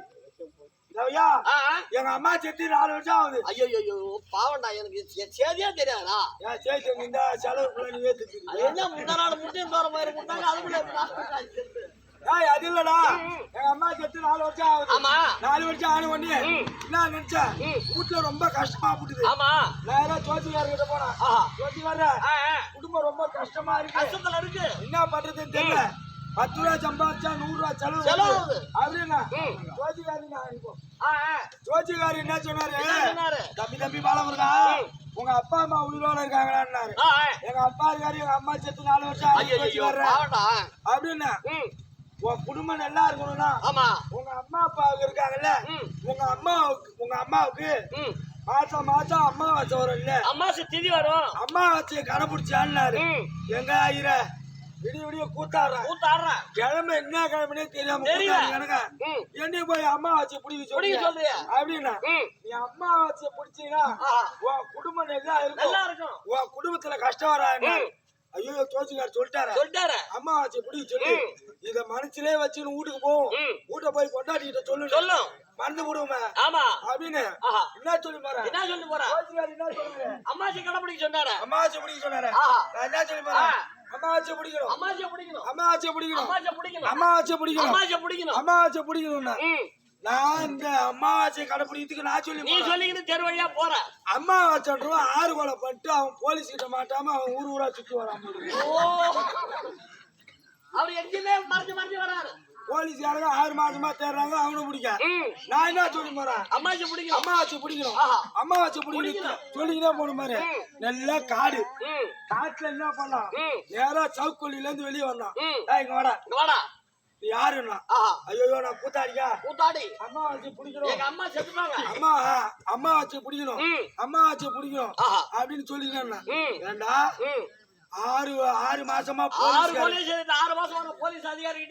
ரவியா எங்க அம்மா செத்து 4 வருஷம் ஆகுது ஐயோ ஐயோ பாவண்டா எனக்கு சேதியா தெரியாதா ஏன் சேச்சு இந்த செலவு நீ ஏத்துக்கு அது என்ன முந்தா நாள் முட்டையும் தோற மாதிரி முட்டாங்க அதுக்குள்ள ஏய் அது இல்லடா எங்க அம்மா செத்து 4 வருஷம் ஆகுது ஆமா 4 வருஷம் ஆன உடனே என்ன நினைச்சேன் வீட்டுல ரொம்ப கஷ்டமா போட்டுது ஆமா நான் ஏதோ ஜோதிகார்கிட்ட போனேன் ஜோதிகார குடும்பம் ரொம்ப கஷ்டமா இருக்கு கஷ்டத்துல இருக்கு என்ன பண்றதுன்னு தெரியல 10 ரூபா சம்பாதிச்சா 100 ரூபா செலவு அப்படின்னா ஜோதிகாரி ஜோதிகாரி என்ன சொன்னாரு தம்பி பாலம் இருக்கா உங்க அப்பா அம்மா உயிரோட இருக்காங்களான்னாரு எங்க அப்பா இருக்காரு எங்க அம்மா செத்து 4 வருஷம் அப்படின்னா உன் குடும்பம் நல்லா இருக்கணும்னா உங்க அம்மா அப்பா இருக்காங்கல்ல உங்க அம்மாவுக்கு மாசம் அம்மாவாசை வரும் இல்ல அம்மாவாசை திதி வரும் அம்மாவாசையை கடைபிடிச்சான்னாரு எங்க ஆயிர விடிய கூத்தாடுறேன் கிழமை என்ன கிழமைனே தெரியாம எனக்கு என்னையும் போய் அம்மாவாசையை பிடிக்க சொல்றியா அப்படின்னா நீ அம்மாவாசையை பிடிச்சீங்கன்னா உன் குடும்பம் நல்லா இருக்கும் உன் குடும்பத்துல கஷ்டம் வராது ஐயோ தோச்சுக்காரு சொல்லிட்டாரு அம்மாவாசையை பிடிக்க சொல்லி இத மனசுலயே வச்சுன்னு வீட்டுக்கு போவோம் வீட்டை போய் கொண்டாடிக்கிட்ட சொல்லு மறந்து விடுவோமே அப்படின்னு என்ன சொல்லி போறேன் அம்மாவாசை கடைபிடிக்க சொன்னாரு அம்மாவாசை பிடிக்க சொன்னாரு நான் என்ன சொல்லி போறேன் அம்மாவாசை பிடிக்கணும்னா நான் இந்த அம்மாவாசை கடைபிடிக்கிறதுக்கு நான் சொல்லிக்கிட்டு தெரு வழியா போற அம்மாவாசைன்றவன் 6 கொலை பண்ணிட்டு அவன் போலீஸ் கிட்ட மாட்டாம அவன் ஊரா சுத்தி வரான் அவர் எங்கேயுமே மறைஞ்சு வராரு போலீஸ் யாருங்க 6 மாசமா தேடுறாங்க அவனை பிடிக்க நான் என்ன சொல்லி போறேன் அம்மாவாசை பிடிக்கணும் சொல்லிக்கிட்டே போன மாதிரி நல்லா காட்டுல என்ன பண்ணலாம் நேரா சவுக்கொல்லில இருந்து வெளியே வரலாம் இங்க வாடா யாருன்னா ஐயோ நான் கூத்தாடி அம்மாவாசை பிடிக்கணும் அம்மா செத்துட்டாங்க அம்மாவாசை பிடிக்கணும் அப்படின்னு சொல்லிக்கிறேன் ஏண்டா 6 மாசமா போலீஸ் அதிகாரி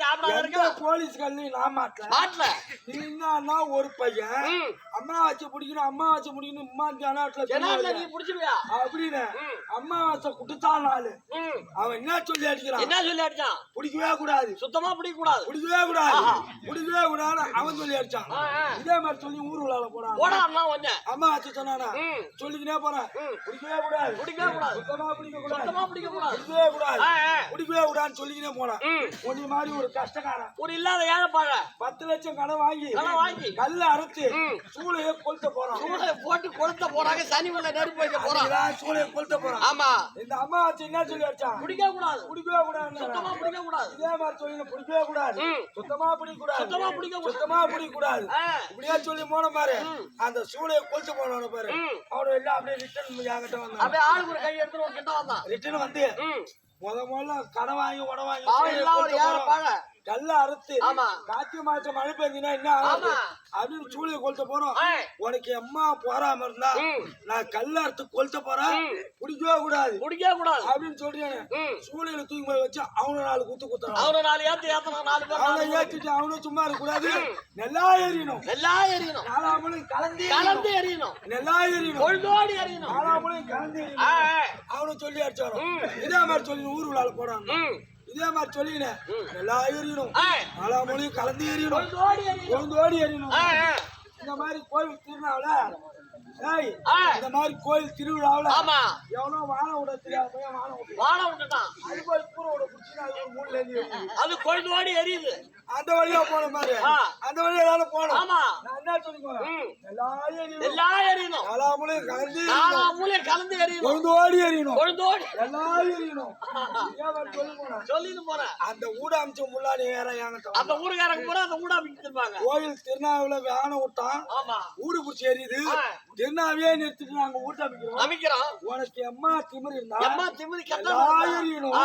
போலீஸ்கள்லயும் நான் மாட்டல நீங்கன்னா ஒரு பையன் அம்மாவாசை பிடிக்கணும் அப்படின்னு அம்மாவாசை குடுத்தான் நாளு அவன் என்ன சொல்லி அடிக்கிறான் பிடிக்கவே கூடாது சுத்தமா பிடிக்கவே கூடாது அவன் சொல்லி அடிச்சான் இதே மாதிரி சொல்லி ஊர் விழால போறான் அம்மாவாசை சொன்னானா சொல்லிக்கினே போறான் பிடிக்கவே கூடாது சுத்தமா பிடிக்கவே கூடாதுன்னு சொல்லிக்கினே போனான் உன்னை மாதிரி ஒரு கஷ்டக்காரன் ஒரு இல்லாத ஏழைப்பாழ 10 லட்சம் கடன் வாங்கி கல்ல அறுத்து சூளையை கொளுத்த போறாங்க சனி உள்ள நெருப்பு வைக்க போறாங்க சூளையை கொளுத்த போறான் ஆமா இந்த அம்மாவாசை என்ன சொல்லி அடிச்சான் பிடிக்கவே கூடாது சுத்தமா பிடிக்கவே கூடாது சுத்தமா பிடிக்க கூடாது இப்படியா சொல்லி போன பாரு அந்த சூளையை கொளுத்த போன பாரு அவனு எல்லாம் அப்படியே ரிட்டர்ன் என்கிட்ட வந்தான் அப்படியே ஆளுக்கு ஒரு கை எடுத்து கிட்ட வந்தான் ரிட்டர்ன் வந்து முதல்ல கடன் வாங்கி கல்ல அறுத்து கார்த்திகை மாசம் மழை பெஞ்சுனா என்ன ஆகுது அப்படின்னு சூளையை கொளுத்த போறோம் உனக்கு அம்மா போறாம இருந்தா நான் கல்ல அறுத்து கொளுத்த போறேன் பிடிக்கவே கூடாது அப்படின்னு சொல்றேன் சூளையில தூக்கி போய் வச்சு அவனை 4 குத்து குத்துறான் அவனை ஏற்றிட்டு அவனும் சும்மா இருக்க கூடாது நல்லா எரியணும் 4 மணிக்கு கலந்து எரியணும் நல்லா எரியணும் 4 மணிக்கு கலந்து எரியணும் அவனும் சொல்லி அடிச்சாரோ இதே மாதிரி சொல்லி ஊர் விழால போறான் இதே மாதிரி சொல்லினேன் நல்லா எரியணும் 4 மணிக்கு கலந்து எரியணும் எரியணும் இந்த மாதிரி கோயில் திருநாவுல இந்த மாதிரி கோயில் திருவிழாவுல எவனோ வாழ விட தெரியாத வாழ விட்டுட்டான் அது போய் கூரை விட மூணுல இருந்து அது கொழுந்து ஓடி எரியுது. அந்த வழியா போன மாதிரி அந்த வழியா எல்லாரும் போனோம். ஆமா நான் என்ன சொல்லி போறேன், எல்லாம் எரியணும். எல்லாமும் கலந்து நாலா மூலையும் கலந்து எரியணும். கொழுந்து ஓடி எறியணும், கொழுந்து ஓடி எல்லாரும் எறியணும். சொல்லி போனேன் சொல்லிட்டு போறேன். அந்த ஊட அமிச்ச முன்னாடி வேற என்கிட்ட அந்த ஊருக்காரங்க பூரா அந்த ஊடா விட்டுருப்பாங்க. கோயில் திருநாவுல வேனை விட்டான், ஆமா ஊடு பிடிச்சி எரியுது. திருநாவையே நிறுத்திட்டு நாங்க ஊட்ட அமைக்கிறோம். அமைக்கிறோம். உனக்கு எம்மா திமிரு இருந்தா எம்மா திமிரி எல்லாம் எறியணும்,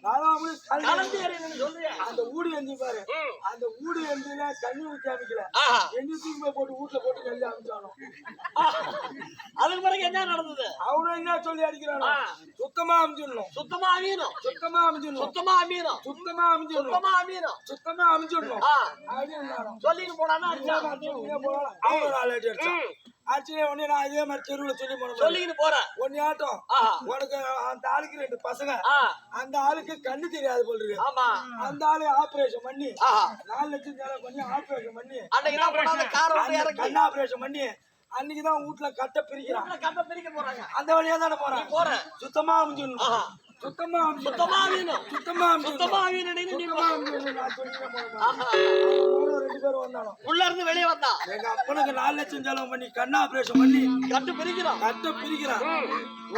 நாலாமும் கலந்து எரியணும்னு சொல்றியா? அந்த ஊடு எஞ்சி பாரு, அந்த ஊடு எந்தில தண்ணி ஊற்றி அமைக்கல, ஆஹா. எஞ்சி தூக்கி போட்டு வீட்டுல போட்டு நெல்லி அமைச்சானோ. அதுக்கு பிறகு என்ன நடந்தது? அவனும் என்ன சொல்லி அடிக்கிறானோ, சுத்தமா அமைச்சிடணும், சுத்தமா அமீனும், சுத்தமா அமைச்சிடணும், சுத்தமா அமீனும், சுத்தமா அமைச்சிடணும், சுத்தமா அமீனும், சுத்தமா அமைச்சிடணும் அப்படின்னு சொல்லிட்டு போனான்னா அடிச்சான். அவனும் நாலு அடி அடிச்சான். ஆச்சுனே உடனே நான் இதே மாதிரி தெருவுல சொல்லி போனேன். சொல்லிக்கிட்டு போறேன். ஒன்னு ஆட்டம் உனக்கு அந்த ஆளுக்கு 2 பசங்க, அந்த ஆளுக்கு கண்ணு தெரியாது போல இருக்கு. ஆமா அந்த ஆளு ஆபரேஷன் பண்ணி 4 லட்சம் செலவு பண்ணி ஆபரேஷன் பண்ணி அன்னைக்கு தான் போனாங்க கார் வந்து இறக்கி கண் ஆபரேஷன் பண்ணி அன்னைக்குதான் வீட்டுல கட்ட பிரிக்கிறான். கட்ட பிரிக்க போறாங்க. அந்த வழியா தானே போறேன். போறேன். சுத்தமா அமைஞ்சிடணும், சுத்தமா சுத்தமா அமீனும், சுத்தமா சுத்தமா அமீனும். சுத்தமா அமைஞ்சிடணும். நான் சொல்லிட்டே போனேன். 2 பேரும் வந்தானோ, உள்ள இருந்து வெளியே வந்தா எங்க அப்பனுக்கு 4 லட்சம் செலவு பண்ணி கண் ஆபரேஷன் பண்ணி கட்டு பிரிக்கிறோம். கட்ட பிரிக்கிறான்.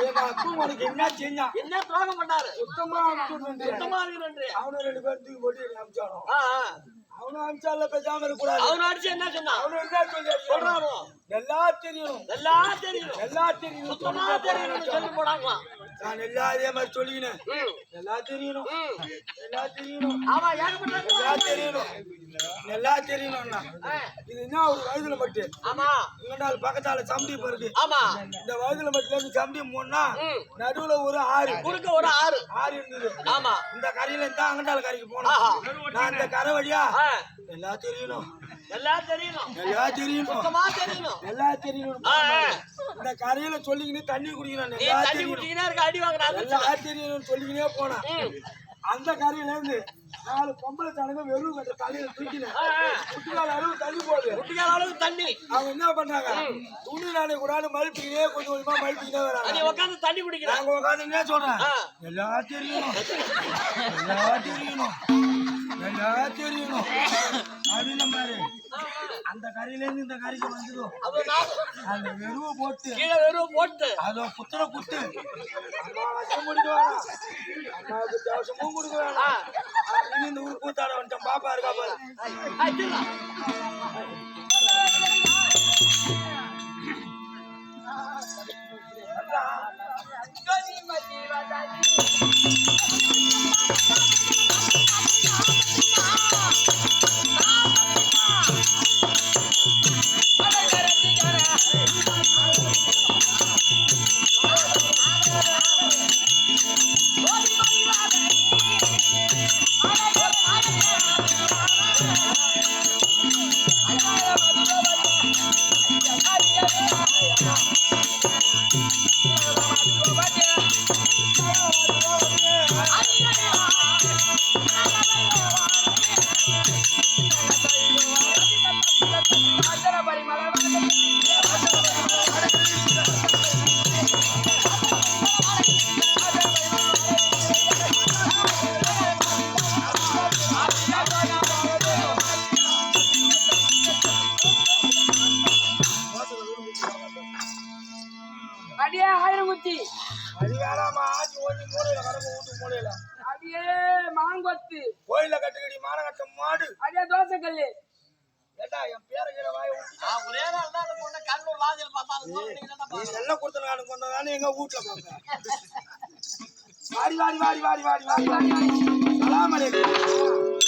எங்க அப்பா உனக்கு என்ன செஞ்சான்? என்ன துரோகம் பண்ணாரு? சுத்தமா அமைச்சிடணும். சுத்தமா அமீனும். அவனும் 2 பேரும் தூக்கி போட்டு அமிச்சானோ. அவனும் அமிச்சால பேசாம இருக்க கூடாது. அவன் அடிச்சு என்ன சொன்னா? அவனும் என்ன சொல்லி சொல்றானோ, எல்லாம் தெரியும், எல்லாம் தெரியும், எல்லாம் தெரியும், சுத்தமா தெரியும் சொல்லி போடாங்களாம். நான் எல்லாம் அதே மாதிரி சொல்லிக்கினேன். எல்லாம் தெரியணும், எல்லாம் தெரியணும், ஆமா ஏகப்பட்ட எல்லாம் தெரியணும், எல்லாம் தெரியணும்னா இது என்ன ஒரு வயதுல மட்டும். ஆமா இங்கடால் பக்கத்தால சம்பி இருக்கு. ஆமா இந்த வயதுல மட்டும் இருந்து சம்பி மூணுனா நடுவுல ஒரு ஆறு, குறுக்க ஒரு ஆறு இருந்தது. ஆமா இந்த கரையில இருந்தா அங்கண்டால கரைக்கு போனோம். நான் இந்த கரை வழியா எல்லாம் தெரியணும், எல்லாம் தெரியணும், எல்லாம் தெரியணும், சுத்தமா தெரியணும், எல்லாம் தெரியணும். இந்த கரையில சொல்லிக்கினே தண்ணி குடிக்கணும், நீ எல்லாம் தண்ணி தெரியணும், குடிச்சிக்கினே இருக்க, அடி வாங்கினாரு. எல்லாம் தெரியணும்னு சொல்லிக்கினே போனேன். அந்த கரையில இருந்து 4 பொம்பளை தனங்க வெறும் கட்ட தலையில தூக்கினேன். குட்டிக்கால அளவு தண்ணி போகுது, குட்டிக்கால அளவுக்கு தண்ணி. அவங்க என்ன பண்றாங்க, துணி நானே கூட மழுப்பிக்கினே கொஞ்சம் கொஞ்சமா மழுப்பிக்கினே வராங்க. நீ உட்காந்து தண்ணி குடிக்கிற. நாங்க உட்காந்துன்னே சொல்றேன், எல்லாம் தெரியணும், எல்லாம் தெரியணும், எல்லாம் தெரியணும் அப்படின்னு மாதிரி. அந்த கரையில இருந்து இந்த கரைக்கு வந்துடும். அந்த வெறுவை போட்டு கீழே வெறும் போட்டு அதோ புத்தரை குத்து அம்மா வசம் முடிக்க வேணாம், அம்மாவுக்கு தேவசமும் கொடுக்க வேணாம் அப்படின்னு இந்த ஊர் கூத்தாட வந்துட்டோம். பாப்பா இருக்கா பாரு. அடியே 1000 குச்சி அது வேணாமா, ஆச்சு ஓடி மூலையில கடமை வீட்டு மூலையில அடியே மாங்கொத்து கோயில கட்டுக்கடி மானகட்ட மாடு. அடியே தோசை கல்லு. ஏட்டா என் பேரை கீழே வாய விட்டு ஒரே நாள் தான் அந்த பொண்ணை கண்ணூர் வாதியில பார்த்தா அந்த பொண்ணு நீங்க தான் நீ நல்லா கொடுத்த நாடு கொண்டாதானே எங்க வீட்டுல பாப்பேன். வாடி வாடி வாடி வாடி வாடி வாடி வாடி வாடி. சலாம் அலைக்கும்.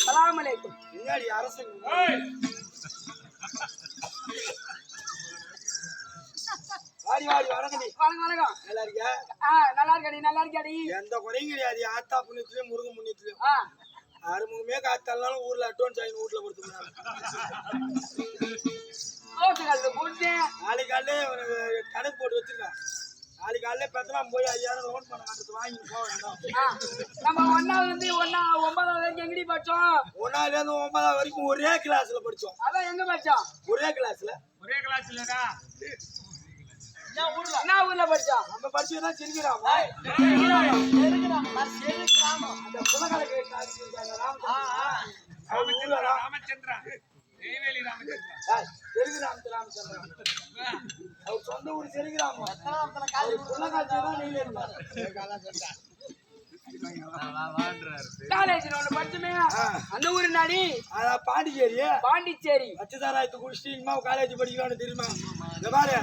சலாம் அலைக்கும். முன்னாடி அரசு வாடி வாடி வணக்கடி. வணக்கம் வணக்கம். நல்லா இருக்கியா? நல்லா இருக்கடி நல்லா இருக்கியாடி. எந்த குறையும் கிடையாது. ஆத்தா புண்ணியத்திலயும் முருகன் புண்ணியத்திலயும் அறுமுகமே காத்தாலும் ஊர்ல அட்வான்ஸ் ஆகி வீட்டுல கொடுத்துருந்தாங்க. நாளைக்கு காலையிலே உனக்கு கணக்கு போட்டு வச்சிருக்கேன். நாளைக்கு காலையில பெத்தலாம் போய் 5000 லோன் பண்ண கட்டத்து வாங்கிட்டு போக வேண்டாம். நம்ம 1வது இருந்து 9வது வரைக்கும் எங்கடி படிச்சோம்? 1வது இருந்து 9வது வரைக்கும் ஒரே கிளாஸ்ல படிச்சோம். அதான் எங்க படிச்சோம்? ஒரே கிளாஸ்ல. என்ன ஊர்ல படிச்சோம்? நம்ம படிச்சுதான் சிரிக்கிறான். அந்த புலகலக்கு ராமச்சந்திரா நெய்வேலி ராமச்சந்திரா செருகு ராமச்சந்திரன் அவர் சொந்த ஊர் செருகு ராமன் புலகாட்சி தான் காலேஜ்ல ஒண்ணு படிச்சுமே அந்த ஊரு நாடி பாண்டிச்சேரி பாண்டிச்சேரி அச்சுதாராயத்து குடிச்சிட்டு இனிமா காலேஜ் படிக்கலாம்னு தெரியுமா இந்த பாரு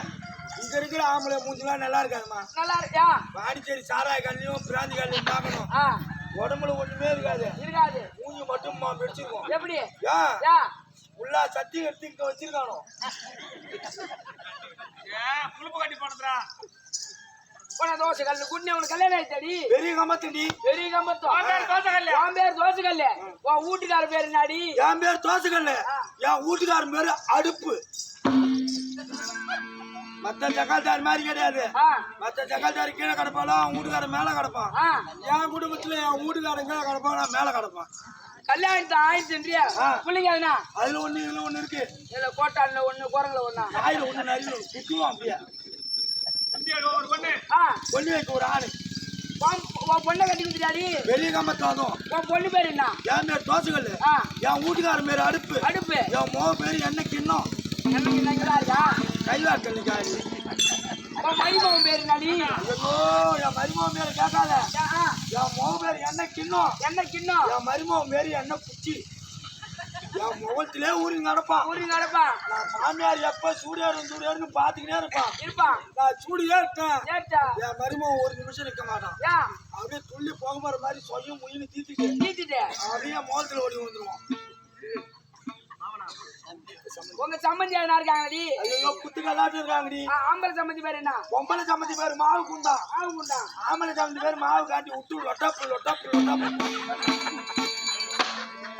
இங்க இருக்கிற ஆம்பளை மூஞ்சிலாம் நல்லா இருக்காதுமா நல்லா இருக்கா பாண்டிச்சேரி சாராய கல்லையும் பிராந்தி கல்லையும் பார்க்கணும் உடம்புல ஒண்ணுமே இருக்காது இருக்காது மூஞ்சி மட்டும் பிடிச்சிருக்கோம் எப்படி ஏன் உள்ளா சத்தி எடுத்து இங்க வச்சிருக்கானோ புழுப்பு கட்டி போனதுரா போன தோசை கல்லு குண்ணி உனக்கு கல்யாணம் ஆயிட்டடி பெரிய கம்பத்தண்டி பெரிய கம்பத்தம் தோசை கல்லு என் பேர் தோசை கல்லு உன் வீட்டுக்கார பேரு நாடி என் பேர் தோசைக்கல்லு என் வீட்டுக்காரன் பேரு அடுப்பு மத்த ஜகால்தார் மாதிரி கிடையாது மத்த ஜகால்தார் கீழே கிடப்பாலும் அவன் வீட்டுக்காரன் மேல கிடப்பான் என் குடும்பத்துல என் வீட்டுக்காரன் கீழே கிடப்பான் நான் மேல கிடப்பான் கல்யாணத்தை ஆயிடுச்சுன்றியா பிள்ளைங்க அதுனா அதுல ஒண்ணு இதுல ஒண்ணு இருக்கு இதுல கோட்டான்ல ஒண்ணு குரங்குல ஒண்ணா ஆயிரம் ஒண்ணு நிறைய குத்துவான் அப்படியே ஒரு பொண்ணு பொண்ணு வைக்க ஒரு ஆணு உன் பொண்ணை கட்டி கொடுத்துட்டாடி பெரிய கம்பத்தாதும் உன் பொண்ணு பேரு என்ன என் பேர் தோசைக்கல்லு என் வீட்டுக்காரன் பேரு அடுப்பு அடுப்பு என் மோ பேரு என்ன கிண்ணம் எனக்கு என்னங்களா இருக்கா கைவாக்கல்லிக்காரி உன் மருமகன் பேரு நாடி ஐயோ என் மருமகன் பேரு கேட்காத என் மோ பேரு என்ன கிண்ணம் என்ன கிண்ணம் என் மருமகன் பேரு என்ன குச்சி என் முகத்திலே ஊறி நடப்பான் ஊரி நடப்பான் நான் மாமியார் எப்ப சூடியாருன்னு பாத்துக்கிட்டே இருப்பான் நான் சூடியே இருக்கேன் ஏட்டா என் மருமகன் ஒரு நிமிஷம் நிக்க மாட்டான் ஏன் அப்படியே துள்ளி போக போற மாதிரி சொய்யும் முயின்னு தீத்திட்டு நீட்டிட்டு அப்படியே முகத்துல ஓடி வந்துருவான் உங்க சம்மந்தி யாரா இருக்காங்கடி ஐயோ குத்து கல்லாட்டு இருக்காங்கடி ஆம்பளை சம்மந்தி பேரு என்ன பொம்பளை சம்மந்தி பேரு மாவு குண்டா ஆகுண்டா ஆம்பளை சம்மந்தி பேரு மாவு காட்டி விட்டு லொட்டாப்பு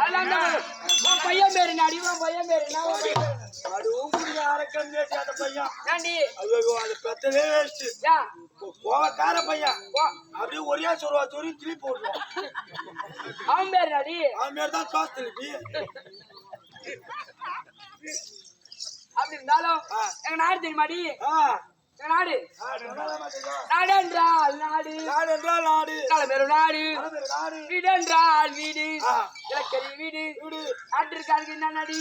அதான் உன் பையன் பேரு நாடி உன் பையன் பேரு என்ன அதுவும் குடிக்க அரக்கம் கேட்டு அந்த பையன் ஏண்டி ஐயோ அது பெத்ததே வேஸ்ட் ஏன் கோவக்கார பையன் அப்படியே ஒரே சொல்லுவா சொல்லி திருப்பி போடுவான் அவன் பேரு நாடி அவன் பேர் தான் தோசை திருப்பி அப்படி இருந்தாலும் எங்க நாடு தெரியுமாடி எங்க நாடு நாடு என்றால் நாடு நாடு என்றால் நாடு தலைமையிலும் நாடு நாடு வீடு என்றால் வீடு இலக்கரி வீடு நாட்டிற்காரங்க என்ன நாடி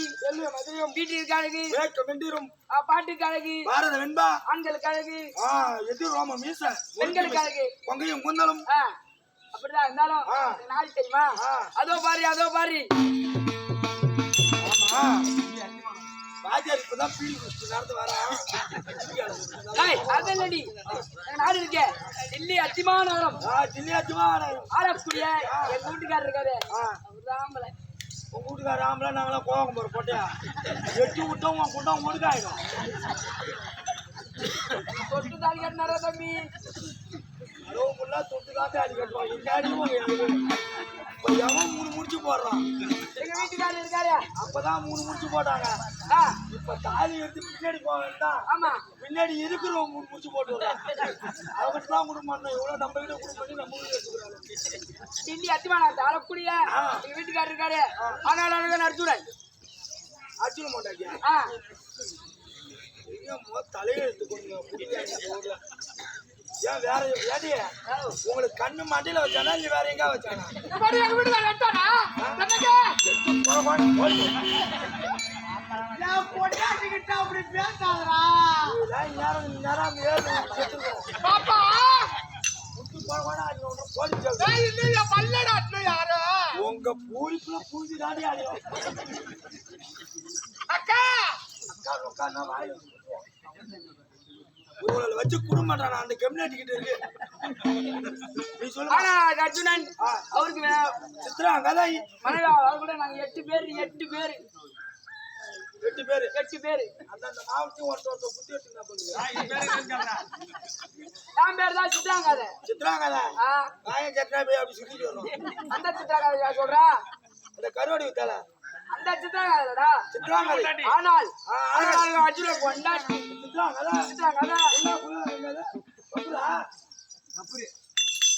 மதியம் வீட்டிற்காரங்க வேக்கம் வெண்டிரும் பாட்டுக்காரங்க பாரத வெண்பா ஆண்களுக்காரங்க எது ரோம மீச பெண்களுக்காரங்க பொங்கையும் குந்தலும் அப்படிதான் இருந்தாலும் எங்க நாடு தெரியுமா அதோ பாரு ஆமா பாஜாரி இப்பதான் பீடி குடிச்சு நடந்து வரான் அதல்லடி எங்க நாடு இருக்கே டில்லி அத்திமா நகரம் டில்லி அத்திமா ஆளக்கூடிய எங்க வீட்டுக்காரர் இருக்காரு ராமலை உங்க வீட்டுக்கார ராமல நாங்களாம் கோவம் போற போட்டியா எட்டு விட்டோம் உன் கூட்டம் முடுக்காயிடும் தொட்டு தாலி கட்டினாரா தம்பி அளவு ஃபுல்லா தொட்டு காத்து அடி கட்டுவான் எங்க அடிவும் எவன் 3 முடிச்சு போடுறான் எங்க வீட்டுக்காரர் இருக்காரு அப்பதான் 3 முடிச்சு போட்டாங்க இப்ப தாலி எடுத்து பின்னாடி போக வேண்டாம் ஆமா பின்னாடி இருக்கிறவங்க 3 முடிச்சு போட்டு வர்றாங்க அவங்களுக்கு தான் குடும்பம் எவ்வளவு நம்ம கிட்ட குடும்பம் பண்ணி நம்ம எடுத்துக்கிறாங்க டில்லி அத்திமா நகரத்தை ஆளக்கூடிய எங்க வீட்டுக்காரர் இருக்காரு ஆனால் அர்ஜுனன் அர்ஜுன மாட்டாக்கியா தலையெழுத்து கொஞ்சம் ஏன் வேற ஏடி உங்களுக்கு கண்ணு மண்டியில வச்சானா இல்ல வேற எங்க வச்சானா அப்படி பேசாதரா உங்க பூரிப்புல பூஜி தாண்டி ஆடியும் அக்கா அக்கா வாய் இவங்களை வச்சு குடும்பம் அந்த கம்யூனிட்டி கிட்ட இருக்கு நீ சொல்லு. அர்ஜுனன் அவருக்கு சித்ரா அங்கதான் மனைவி அவர் கூட நாங்க 8 பேரு அந்த மாவட்டம் ஒருத்தர் குத்தி வச்சுருந்தா என் பேர் தான் சித்ராங்காத சித்ராங்கதா காயம் சத்ரா போய் அப்படி சுத்திட்டு வரும் அந்த சித்ராங்காத சொல்றா அந்த கருவாடி வித்தால அந்த சித்ராங்காதடா சித்ராங்கதை ஆனால் அர்ஜுன கொண்டாட்டி சித்ராங்கதா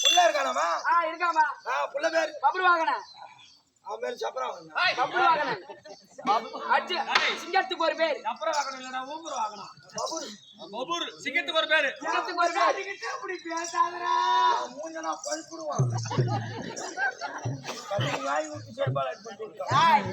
புள்ள இருக்கானமா இருக்காமா புள்ள பேரு பப்ரு வாகன அவன் பேரு சப்ரா பப்ரு வாகன சிங்கத்துக்கு ஒரு பேர் அப்புறம் வாங்கணும் இல்லடா ஊம்புற வாங்கணும் பபூர் சிங்கத்துக்கு ஒரு பேரு அப்படி பேசாதடா மூஞ்சனா பழுப்புடுவான் கத்திரிக்காய் ஊற்றி சேர்ப்பால் ஆட் பண்ணி ஏய்,